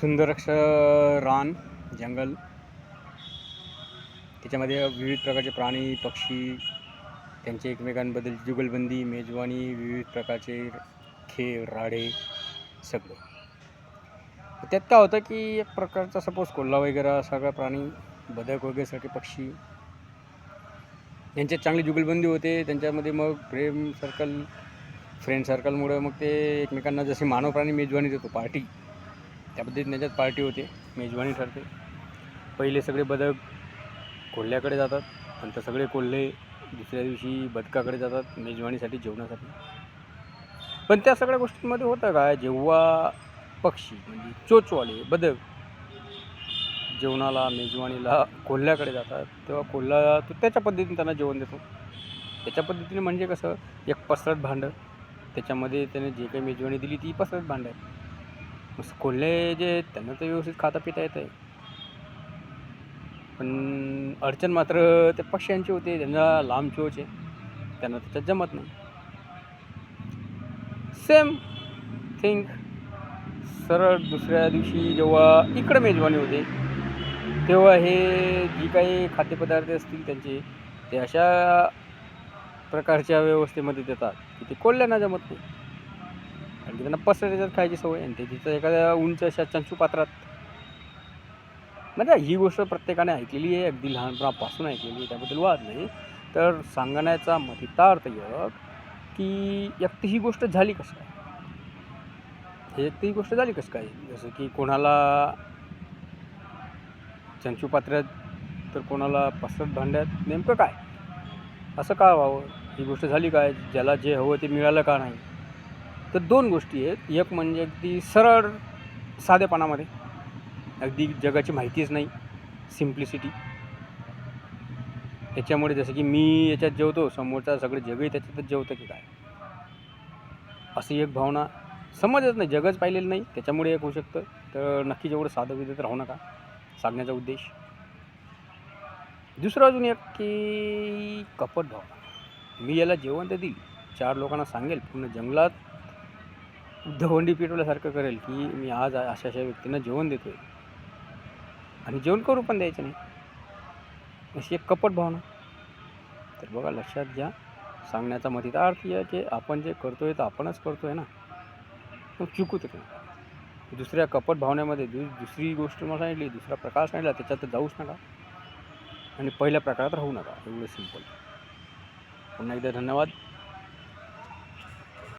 सुंदर असं रान, जंगल, त्याच्यामध्ये विविध प्रकारचे प्राणी, पक्षी, त्यांचे एकमेकांबद्दलची जुगलबंदी, मेजवानी, विविध प्रकारचे खेळ, राडे सगळं. त्यात काय होतं की एक प्रकारचा सपोज कोल्हा वगैरे सगळा प्राणी, बदक वगैरे सगळे पक्षी, यांच्यात चांगली जुगलबंदी होते. त्यांच्यामध्ये मग फ्रेंड सर्कलमुळे मग ते एकमेकांना जसे मानव प्राणी मेजवानी देतो, पार्टी, त्या पद्धतीने त्याच्यात पार्टी होते, मेजवानी ठरते. पहिले सगळे बदक कोल्ह्याकडे जातात, नंतर सगळे कोल्हे दुसऱ्या दिवशी बदकाकडे जातात मेजवानीसाठी, जेवणासाठी. पण त्या सगळ्या गोष्टींमध्ये होतं काय, जेव्हा पक्षी म्हणजे चोचवाले बदक जेवणाला, मेजवानीला कोल्ह्याकडे जातात, तेव्हा कोल्हा तो त्याच्या पद्धतीने त्यांना जेवण देतो. त्याच्या पद्धतीने म्हणजे कसं, एक पसरट भांडं, त्याच्यामध्ये त्याने जे काही मेजवानी दिली ती पसरट भांडं आहे. मग कोल्हे जे त्यांना तर व्यवस्थित खाता पिता येतं आहे, पण अडचण मात्र त्या पक्ष्यांची होते. त्यांना लांब चोच आहे, त्यांना त्याच्यात जमत नाही. सेम थिंग सरळ दुसऱ्या दिवशी जेव्हा इकडे मेजवानी होते, तेव्हा हे जी काही खाद्यपदार्थ असतील त्यांचे, ते अशा प्रकारच्या व्यवस्थेमध्ये देतात की ते कोल्ह्यांना जमत नाही. कारण की त्यांना पसरट्याच्यात खायची सवय, आणि ते तिथं एखाद्या उंच अशा चंचू पात्रात. म्हणजे ही गोष्ट प्रत्येकाने ऐकलेली आहे, अगदी लहानपणापासून ऐकलेली आहे, त्याबद्दल वाद नाही. तर सांगण्याचा मतितार्थ एक की एकटी ही गोष्ट झाली कसं काय, जसं की कोणाला चंचू पात्र्यात तर कोणाला पसरट भांड्यात, नेमकं काय, असं का व्हावं, ही गोष्ट झाली काय, ज्याला जे हवं ते मिळालं का नाही. तर दोन गोष्टी आहेत. एक म्हणजे अगदी सरळ साधेपणामध्ये, अगदी जगाची माहितीच नाही, सिम्प्लिसिटी. त्याच्यामुळे जसं की मी याच्यात जेवतो, समोरचा सगळं जगही त्याच्यातच जेवतं की काय, अशी एक भावना. समजच नाही, जगच पाहिलेलं नाही, त्याच्यामुळे एक होऊ शकतं. तर नक्की जेवढं साधं विधत राहू नका, सांगण्याचा उद्देश. दुसरं अजून एक की कपट भावना. मी याला जेवण तर देईल, 4 लोकांना सांगेल, पूर्ण जंगलात दवंडी पेटवल्यासारखं करेल की मी आज अशा अशा व्यक्तींना जेवण देतोय, आणि जेवण करू पण द्यायचं नाही, अशी एक कपट भावना. तर बघा, लक्षात घ्या, सांगण्याचा मतितार्थ आहे की आपण जे करतोय तर आपणच करतोय ना, मग चुकू तर नका. दुसऱ्या कपट भावनेमध्ये दुसरी गोष्ट मला सांगितली, दुसरा प्रकार सांगितला, त्याच्यात जाऊच नका, आणि पहिल्या प्रकारात राहू नका. एवढं सिंपल. पुन्हा एकदा धन्यवाद.